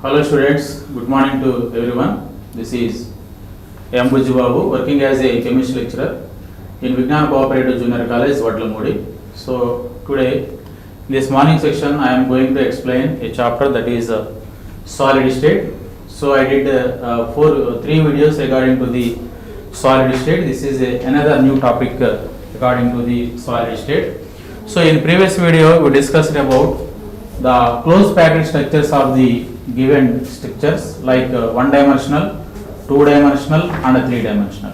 Hello students, good morning to everyone. This is M. Bujibabu, working as a chemistry lecturer in Vignan Cooperative Junior College, Vadlamudi. So today, in this morning section, I am going to explain a chapter that is solid state. So I did three videos regarding to the solid state. This is another new topic regarding to the solid state. So in previous video, we discussed about the closed packed structures of the given structures like one-dimensional, two-dimensional and three-dimensional.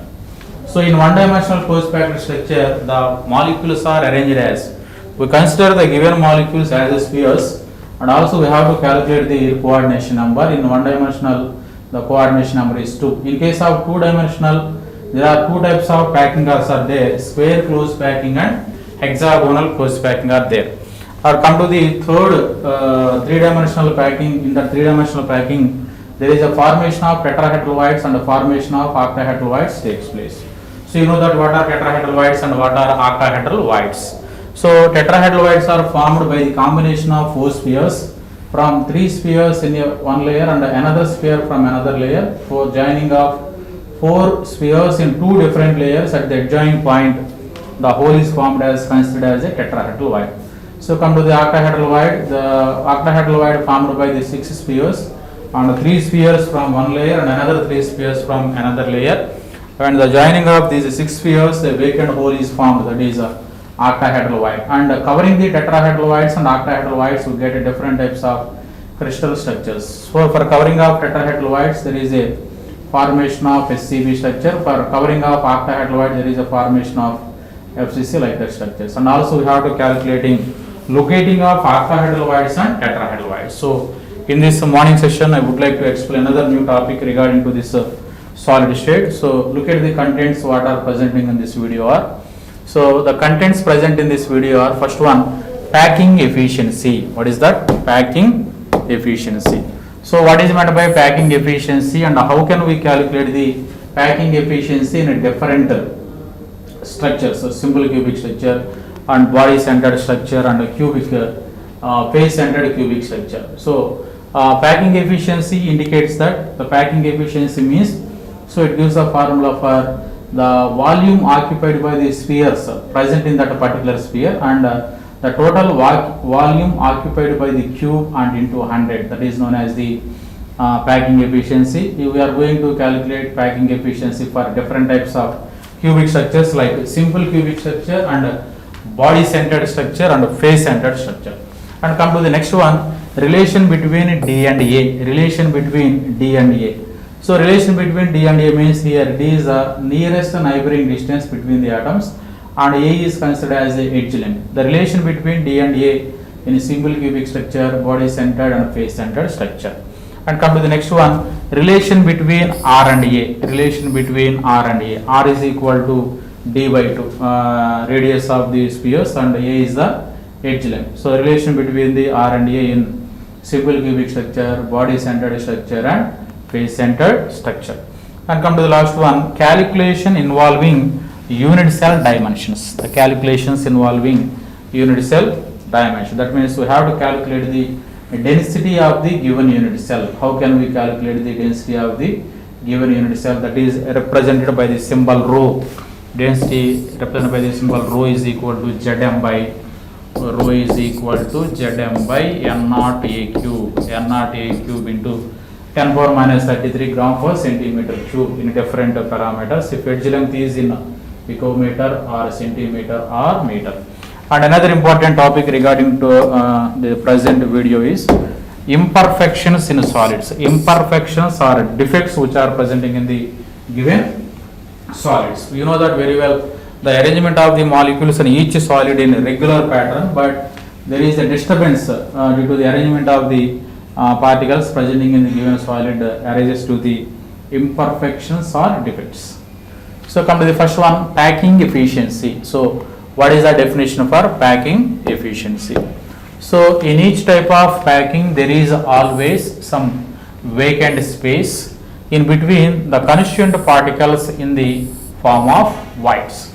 So in one-dimensional closed packed structure, the molecules are arranged as, we consider the given molecules as spheres, and also we have to calculate the coordination number. In one-dimensional, the coordination number is 2. In case of two-dimensional, there are two types of packing are there, square closed packing and hexagonal closed packing are there. Or come to the third three-dimensional packing. In the three-dimensional packing, there is a formation of tetrahedral voids and a formation of octahedral voids takes place. So you know that what are tetrahedral voids and what are octahedral voids. So tetrahedral voids are formed by the combination of four spheres, from three spheres in one layer and another sphere from another layer. For joining of four spheres in two different layers at the adjoining point, the whole is formed as considered as a tetrahedral void. So come to the octahedral void. The octahedral void formed by the six spheres and three spheres from one layer and another three spheres from another layer. And the joining of these six spheres, a vacant hole is formed, that is octahedral void. And covering the tetrahedral voids and octahedral voids, we get different types of crystal structures. So for covering of tetrahedral voids, there is a formation of SCB structure. For covering of octahedral void, there is a formation of FCC like that structures. And also we have to calculating locating of octahedral voids and tetrahedral voids. So in this morning session, I would like to explain another new topic regarding to this solid state. So look at the contents what are presenting in this video are. So the contents present in this video are, first one, packing efficiency. What is that? Packing efficiency. So what is meant by packing efficiency and how can we calculate the packing efficiency in a different structures? So simple cubic structure and body centered structure and a cubic face centered cubic structure. So packing efficiency indicates that the packing efficiency means, so it gives a formula for the volume occupied by the spheres present in that particular sphere and the total volume occupied by the cube and into 100, that is known as the packing efficiency. We are going to calculate packing efficiency for different types of cubic structures like simple cubic structure and body centered structure and face centered structure. And come to the next one, relation between D and A. Relation between D and A. So relation between D and A means here D is the nearest neighboring distance between the atoms and A is considered as a edge length. The relation between D and A in a simple cubic structure, body centered and face centered structure. And come to the next one, relation between R and A. Relation between R and A. R is equal to D by 2, radius of the spheres, and A is the edge length. So relation between the R and A in simple cubic structure, body centered structure and face centered structure. And come to the last one, calculation involving unit cell dimensions. The calculations involving unit cell dimension. That means we have to calculate the density of the given unit cell. How can we calculate the density of the given unit cell? That is represented by the symbol rho. Density represented by the symbol rho is equal to Zm by rho is equal to Zm by N0 A cube. N0 A cube into 10 power minus 33 gram per centimeter cube in different parameters. If edge length is in picometer or centimeter or meter. And another important topic regarding to the present video is imperfections in solids. Imperfections are defects which are presenting in the given solids. You know that very well, the arrangement of the molecules in each solid in a regular pattern, but there is a disturbance due to the arrangement of the particles presenting in the given solid arises to the imperfections or defects. So come to the first one, packing efficiency. So what is the definition for packing efficiency? So in each type of packing there is always some vacant space in between the constituent particles in the form of voids.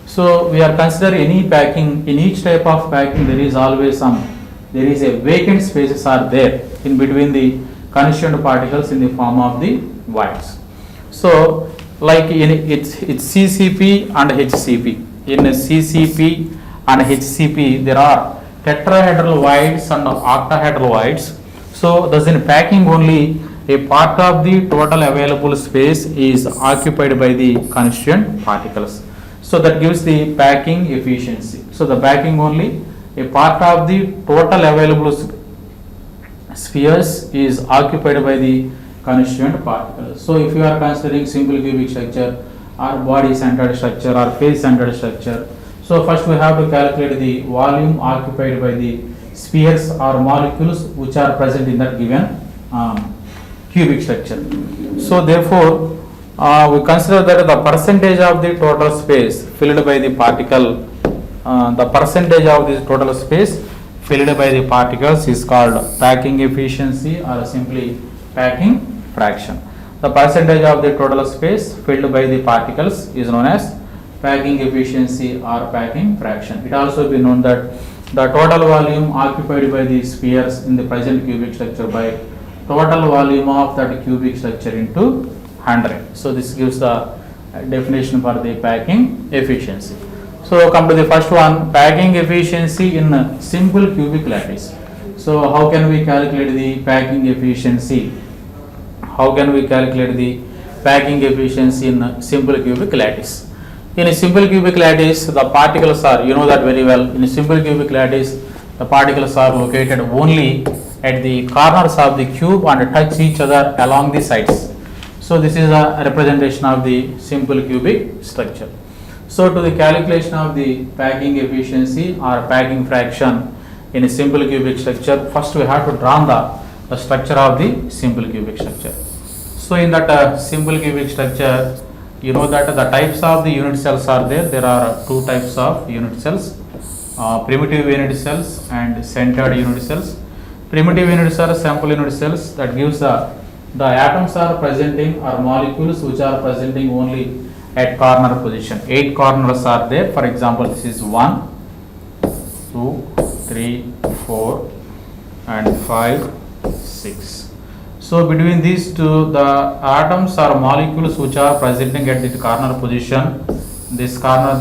So we are considering any packing, in each type of packing there is always a vacant spaces are there in between the constituent particles in the form of the voids. So like it's CCP and HCP. In CCP and HCP there are tetrahedral voids and octahedral voids. So thus in packing only a part of the total available space is occupied by the constituent particles. So that gives the packing efficiency. So the packing only a part of the total available spheres is occupied by the constituent particles. So if you are considering simple cubic structure or body centered structure or face centered structure, so first we have to calculate the volume occupied by the spheres or molecules which are present in that given cubic structure. So therefore we consider that the percentage of the total space filled by the particle, the percentage of the total space filled by the particles is called packing efficiency or simply packing fraction. The percentage of the total space filled by the particles is known as packing efficiency or packing fraction. It also be known that the total volume occupied by the spheres in the present cubic structure by total volume of that cubic structure into 100. So this gives the definition for the packing efficiency. So come to the first one, packing efficiency in simple cubic lattice. So how can we calculate the packing efficiency? How can we calculate the packing efficiency in simple cubic lattice? In a simple cubic lattice, the particles are, you know that very well, in a simple cubic lattice, the particles are located only at the corners of the cube and touch each other along the sides. So this is a representation of the simple cubic structure. So to the calculation of the packing efficiency or packing fraction in a simple cubic structure, first we have to draw the structure of the simple cubic structure. So in that simple cubic structure, you know that the types of the unit cells are there. There are two types of unit cells, primitive unit cells and centered unit cells. Primitive unit cells, sample unit cells, that gives the atoms are presenting or molecules which are presenting only at corner position. 8 corners are there. For example, this is 1, 2, 3, 4 and 5, 6. So between these two, the atoms or molecules which are presenting at the corner position, this corner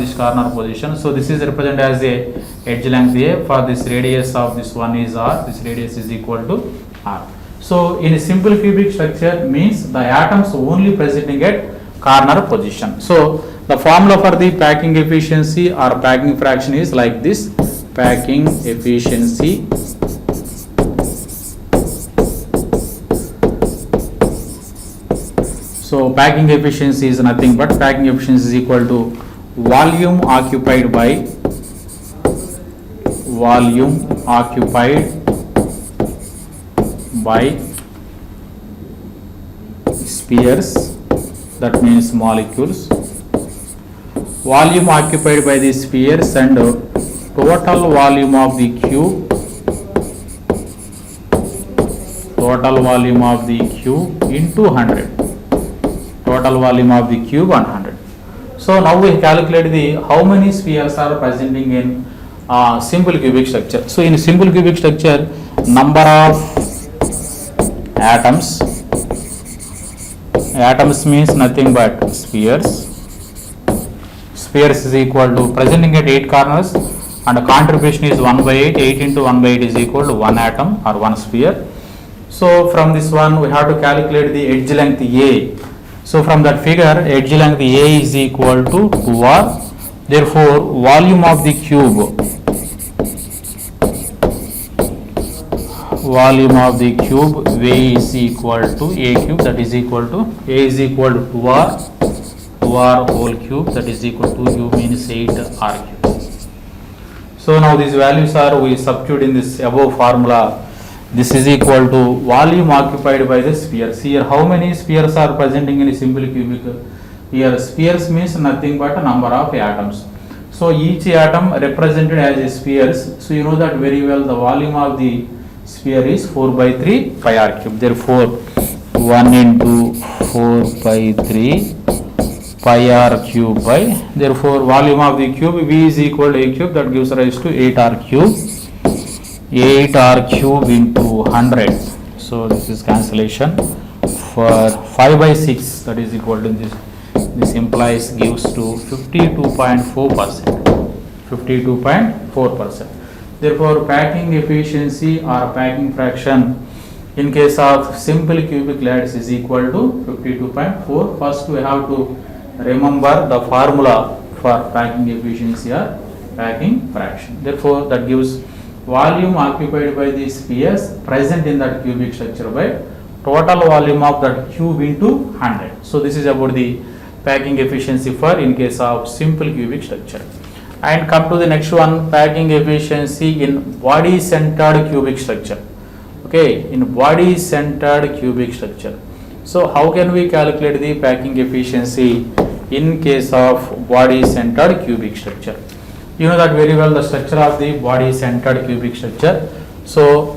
position. So this is represented as a edge length A. For this radius of this one is R. This radius is equal to R. So in a simple cubic structure means the atoms only presenting at corner position. So the formula for the packing efficiency or packing fraction is like this: packing efficiency So packing efficiency is nothing but packing efficiency is equal to volume occupied by spheres, that means molecules, volume occupied by the spheres and total volume of the cube, into 100, total volume of the cube on 100. So now we calculate the how many spheres are presenting in simple cubic structure. So in simple cubic structure, number of atoms means nothing but spheres is equal to presenting at 8 corners and the contribution is 1 by 8. 8 into 1 by 8 is equal to 1 atom or 1 sphere. So from this one we have to calculate the edge length A. So from that figure, edge length A is equal to 2R. Therefore volume of the cube V is equal to A cube, that is equal to A is equal to 2R whole cube, that is equal to U means 8R cube. So now these values are we substitute in this above formula. This is equal to volume occupied by the spheres. Here how many spheres are presenting in a simple cubic? Here spheres means nothing but a number of atoms. So each atom represented as a spheres. So you know that very well, the volume of the sphere is 4 by 3 pi r cube. Therefore 1 into 4 by 3 pi r cube by, therefore volume of the cube V is equal to A cube, that gives rise to 8R cube. 8R cube into 100. So this is cancellation for 5 by 6, that is equal to this implies gives to 52.4%. 52.4%. Therefore, packing efficiency or packing fraction in case of simple cubic lattice is equal to 52.4. First we have to remember the formula for packing efficiency or packing fraction. Therefore, that gives volume occupied by the spheres present in that cubic structure by total volume of that cube into 100. So this is about the packing efficiency for in case of simple cubic structure. And come to the next one, packing efficiency in body centered cubic structure. Okay, in body centered cubic structure. So how can we calculate the packing efficiency in case of body centered cubic structure? You know that very well, the structure of the body centered cubic structure. So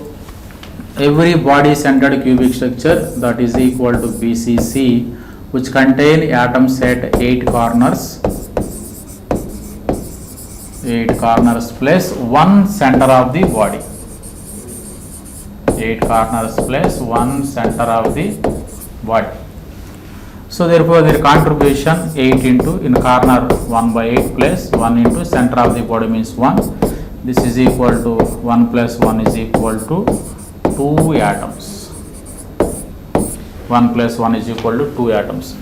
every body centered cubic structure, that is equal to BCC, which contain atoms at 8 corners plus one center of the body. 8 corners plus one center of the body. So therefore their contribution 8 into in corner 1 by 8 plus 1 into center of the body means 1. This is equal to 1 plus 1 is equal to 2 atoms. 1 plus 1 is equal to 2 atoms.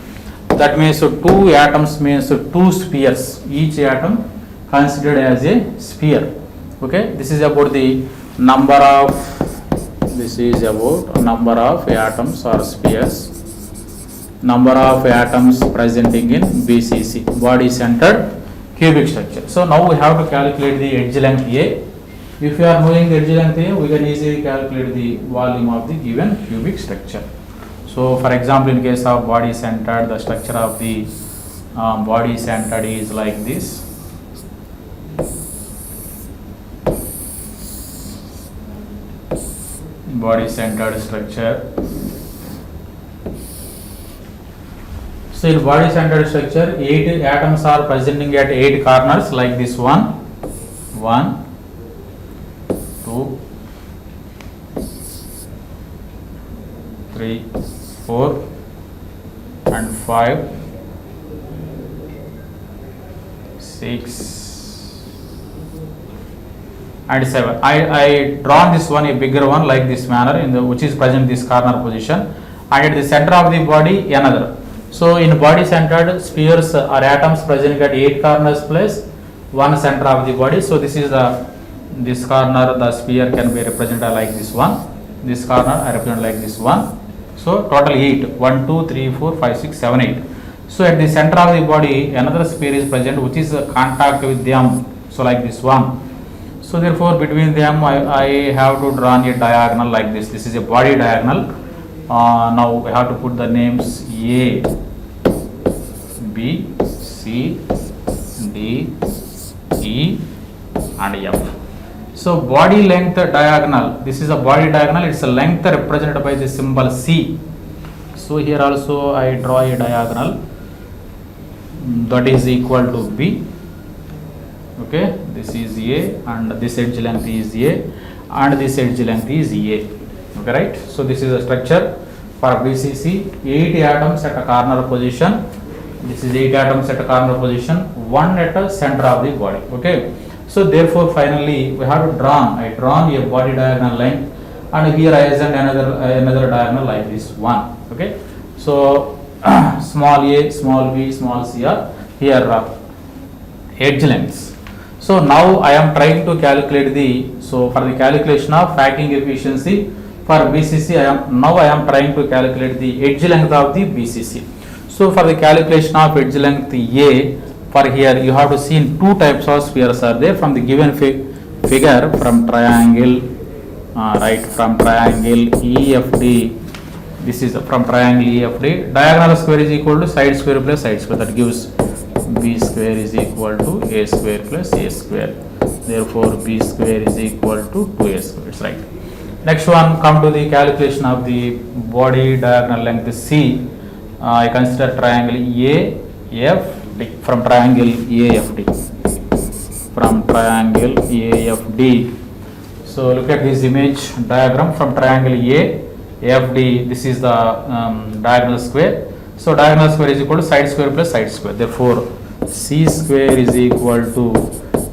That means 2 atoms means 2 spheres. Each atom considered as a sphere. Okay, this is about the number of atoms or spheres. Number of atoms presenting in BCC, body centered cubic structure. So now we have to calculate the edge length A. If you are knowing the edge length A, we can easily calculate the volume of the given cubic structure. So for example, in case of body centered, the structure of the body centered is like this. Body centered structure. So in body centered structure, 8 atoms are presenting at 8 corners like this one. 1, 2, 3, 4 and 5, 6 and 7. I drawn this one, a bigger one like this manner in the which is present this corner position, and at the center of the body another. So in body centered spheres or atoms present at 8 corners plus one center of the body. So this is this corner, the sphere can be represented like this one. This corner I represent like this one. So total 8. 1, 2, 3, 4, 5, 6, 7, 8. So at the center of the body another sphere is present which is contact with them. So like this one. So therefore between them I have to draw a diagonal like this. This is a body diagonal. Now we have to put the names A, B, C, D, E and F. So body length diagonal, this is a body diagonal, it's a length represented by the symbol C. So here also I draw a diagonal that is equal to B. Okay, this is A and this edge length is A and this edge length is A. Okay, right? So this is a structure for BCC, 8 atoms at a corner position. This is 8 atoms at a corner position, 1 at a center of the body. Okay. So therefore finally we have to I drawn a body diagonal line, and here I ascend another diagonal like this one. Okay. So small a, small b, small c are here edge lengths. So now I am trying to calculate for the calculation of packing efficiency for BCC, I am trying to calculate the edge length of the BCC. So for the calculation of edge length A, for here you have to see in 2 types of spheres are there from the given figure from triangle, from triangle EFD. This is from triangle EFD. Diagonal square is equal to side square plus side square. That gives B square is equal to A square plus A square. Therefore B square is equal to 2A square. It's right. Next one, come to the calculation of the body diagonal length C. I consider triangle AFD from triangle AFD. From triangle AFD. So look at this image diagram from triangle A. FD, this is the diagonal square. So diagonal square is equal to side square plus side square. Therefore, C square is equal to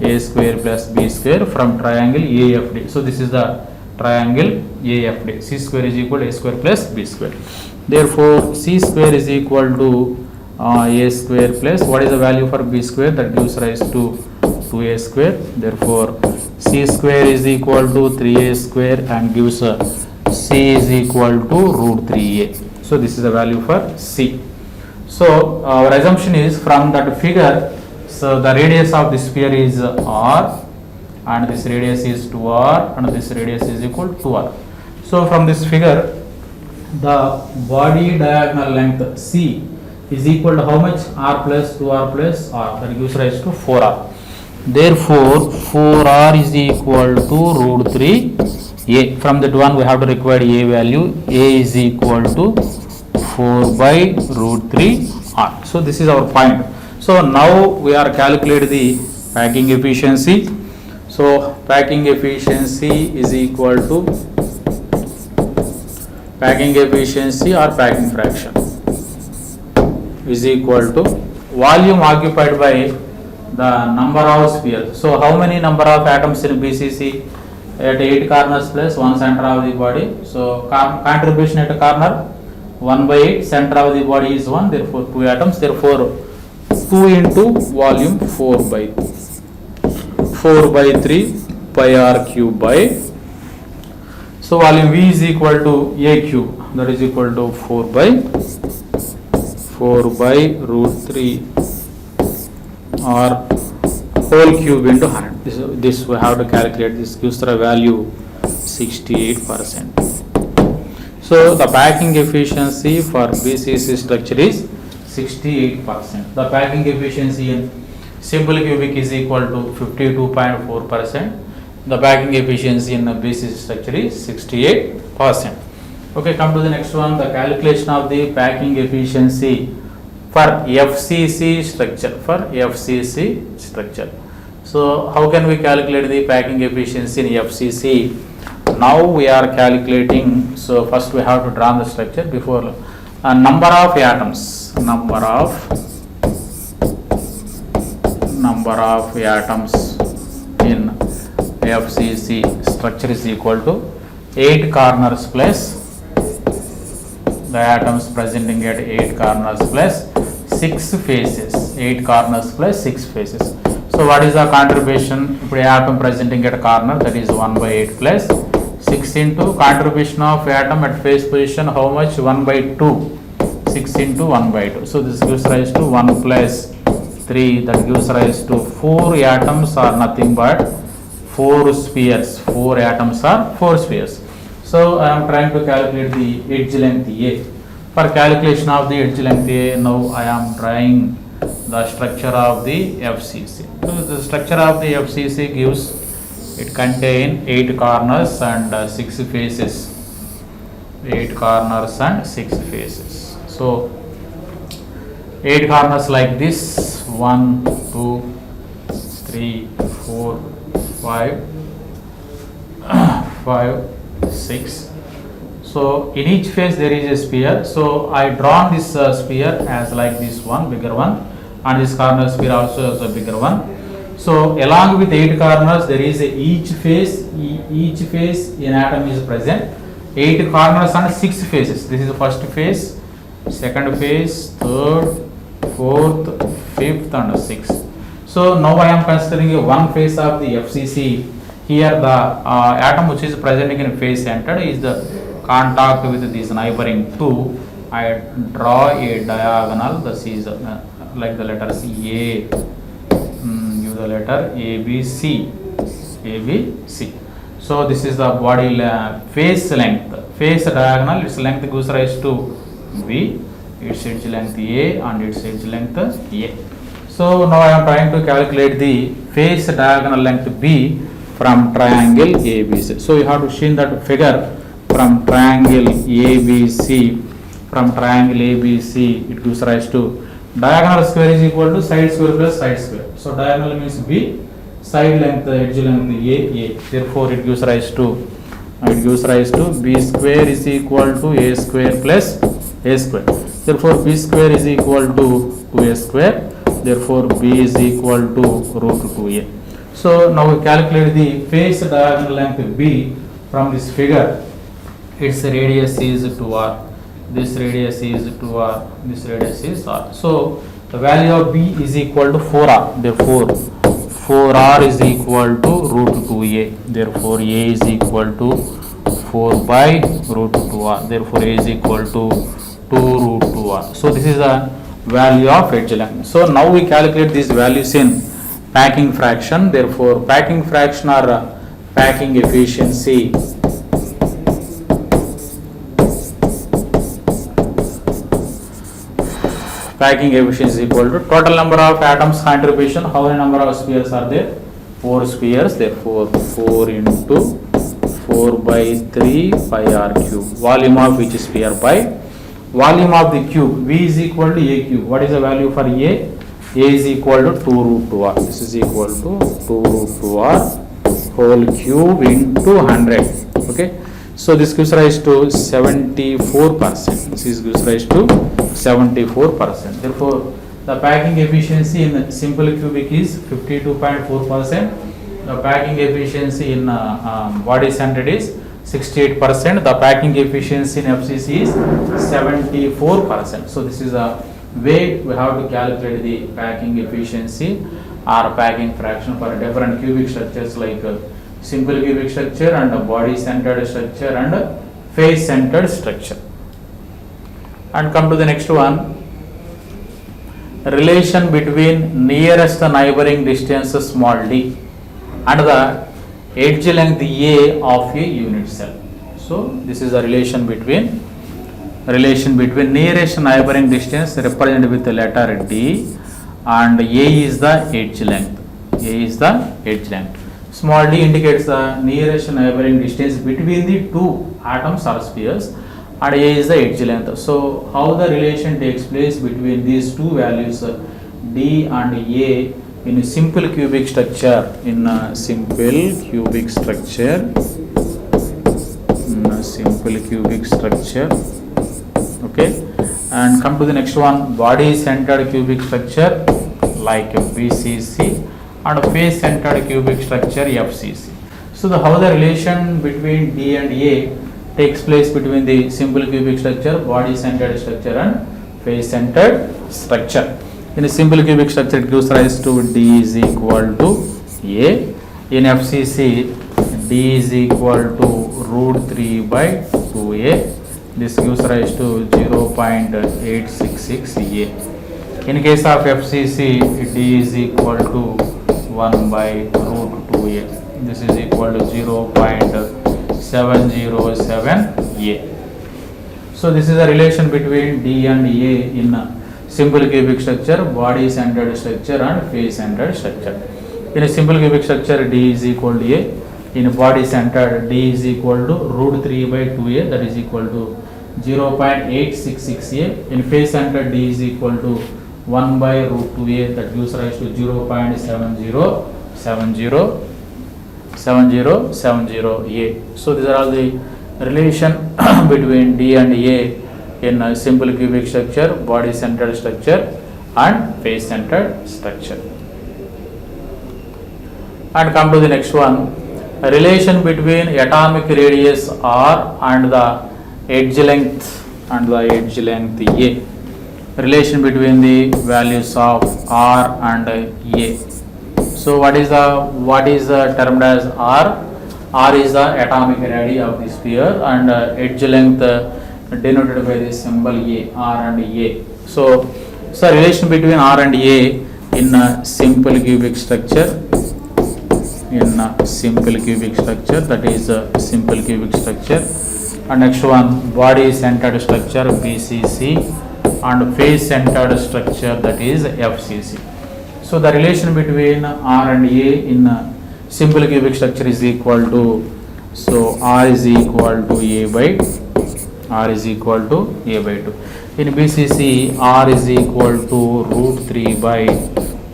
A square plus B square from triangle AFD. So this is the triangle AFD. C square is equal to A square plus B square. Therefore, C square is equal to A square plus, what is the value for B square? That gives rise to 2A square. Therefore, C square is equal to 3A square and gives C is equal to root 3A. So this is the value for C. So our assumption is from that figure, so the radius of the sphere is R and this radius is 2R and this radius is equal to 2R. So from this figure, the body diagonal length C is equal to how much? R plus 2R plus R, that gives rise to 4R. Therefore, 4R is equal to root 3A. From that one we have to require A value. A is equal to 4 by root 3R. So this is our point. So now we are calculating the packing efficiency. So packing efficiency is equal to packing efficiency or packing fraction is equal to volume occupied by the number of spheres. So how many number of atoms in BCC? At 8 corners plus 1 center of the body. So contribution at a corner 1 by 8, center of the body is 1, therefore 2 atoms. Therefore 2 into volume 4 by 3 pi r cube by, so volume V is equal to A cube, that is equal to 4 by root 3 r whole cube into 100. This we have to calculate. This gives the value 68%. So the packing efficiency for BCC structure is 68%. The packing efficiency in simple cubic is equal to 52.4%. The packing efficiency in a BCC structure is 68%. Okay, come to the next one, the calculation of the packing efficiency for FCC structure. So how can we calculate the packing efficiency in FCC? Now we are calculating, so first we have to draw the structure before number of atoms in FCC structure is equal to 8 corners plus the atoms presenting at 8 corners plus 6 faces. 8 corners plus 6 faces. So what is the contribution? If atom presenting at a corner, that is 1 by 8 plus 6 into contribution of atom at face position, how much? 1 by 2. 6 into 1 by 2. So this gives rise to 1 plus 3, that gives rise to 4 atoms are nothing but 4 spheres. 4 atoms are 4 spheres. So I am trying to calculate the edge length A. For calculation of the edge length A, now I am drawing the structure of the FCC. So the structure of the FCC gives, it contain 8 corners and 6 faces. 8 corners and 6 faces. So 8 corners like this, 1, 2, 3, 4, 5, 6. So in each face there is a sphere. So I drawn this sphere as like this one, bigger one, and this corner sphere also as a bigger one. So along with 8 corners there is each face in atom is present. 8 corners and 6 faces. This is the first face, second face, third, fourth, fifth and sixth. So now I am considering one face of the FCC. Here the atom which is presenting in face center is the contact with this neighboring 2. I draw a diagonal. This is like the letters A. Give the letter ABC. So this is the body face length. Face diagonal, its length gives rise to B. Its edge length A and its edge length A. So now I am trying to calculate the face diagonal length B from triangle ABC. So you have to see that figure from triangle ABC. From triangle ABC, it gives rise to diagonal square is equal to side square plus side square. So diagonal means B, side length, edge length A. Therefore it gives rise to it gives rise to b square is equal to a square plus a square. Therefore b square is equal to 2a square. Therefore b is equal to root 2a. So now we calculate the face diagonal length b from this figure. Its radius is 2r. This radius is 2r. This radius is r. So the value of b is equal to 4r. Therefore 4r is equal to root 2a. Therefore a is equal to 4 by root 2r. Therefore a is equal to 2 root 2r. So this is the value of edge length. So now we calculate these values in packing fraction. Therefore packing fraction or packing efficiency is equal to total number of atoms contribution. How many number of spheres are there? 4 spheres. Therefore 4 into 4 by 3 pi r cube. Volume of each sphere by volume of the cube. V is equal to a cube. What is the value for a? A is equal to 2 root 2r. This is equal to 2 root 2r whole cube into 100. Okay. So this gives rise to 74%. This gives rise to 74%. Therefore, the packing efficiency in simple cubic is 52.4%. The packing efficiency in body centered is 68%. The packing efficiency in FCC is 74%. So this is a way we have to calculate the packing efficiency or packing fraction for different cubic structures like simple cubic structure and body centered structure and face centered structure. And come to the next one. Relation between nearest neighboring distance small d and the edge length A of a unit cell. So this is a relation between nearest neighboring distance represented with the letter D and A is the edge length. A is the edge length. Small d indicates the nearest neighboring distance between the two atoms or spheres, and A is the edge length. So how the relation takes place between these two values D and A in a simple cubic structure, okay. And come to the next one, body centered cubic structure like BCC and face centered cubic structure FCC. So how the relation between D and A takes place between the simple cubic structure, body centered structure and face centered structure. In a simple cubic structure it gives rise to D is equal to A. In FCC D is equal to root 3 by 2A. This gives rise to 0.866 A. In case of FCC D is equal to 1 by root 2A. This is equal to 0.707 A. So this is a relation between D and A in simple cubic structure, body centered structure and face centered structure. In a simple cubic structure D is equal to A. In a body centered D is equal to root 3 by 2A, that is equal to 0.866 A. In face centered D is equal to 1 by root 2A, that gives rise to 0.7070 A. So these are all the relation between D and A in a simple cubic structure, body centered structure and face centered structure. And come to the next one, a relation between atomic radius R and the edge length A. Relation between the values of R and A. So what is the termed as R? R is the atomic radii of the sphere and edge length denoted by the symbol A, R and A. So relation between R and A in a simple cubic structure, that is a simple cubic structure. And next one, body centered structure BCC and face centered structure, that is FCC. So the relation between R and A in a simple cubic structure is equal to, so R is equal to A by 2. In BCC R is equal to root 3 by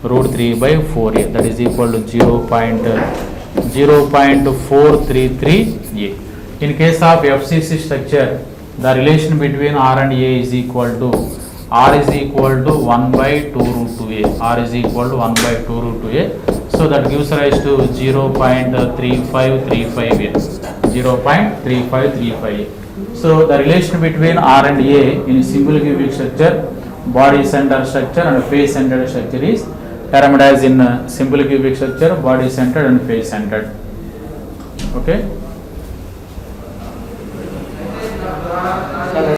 4A, that is equal to 0.433 A. In case of FCC structure, the relation between R and A is equal to R is equal to 1 by 2 root 2A. R is equal to 1 by 2 root 2A. So that gives rise to 0.3535A. 0.3535A. So the relation between R and A in simple cubic structure, body centered structure and face centered structure is termed as in simple cubic structure, body centered and face centered. Okay.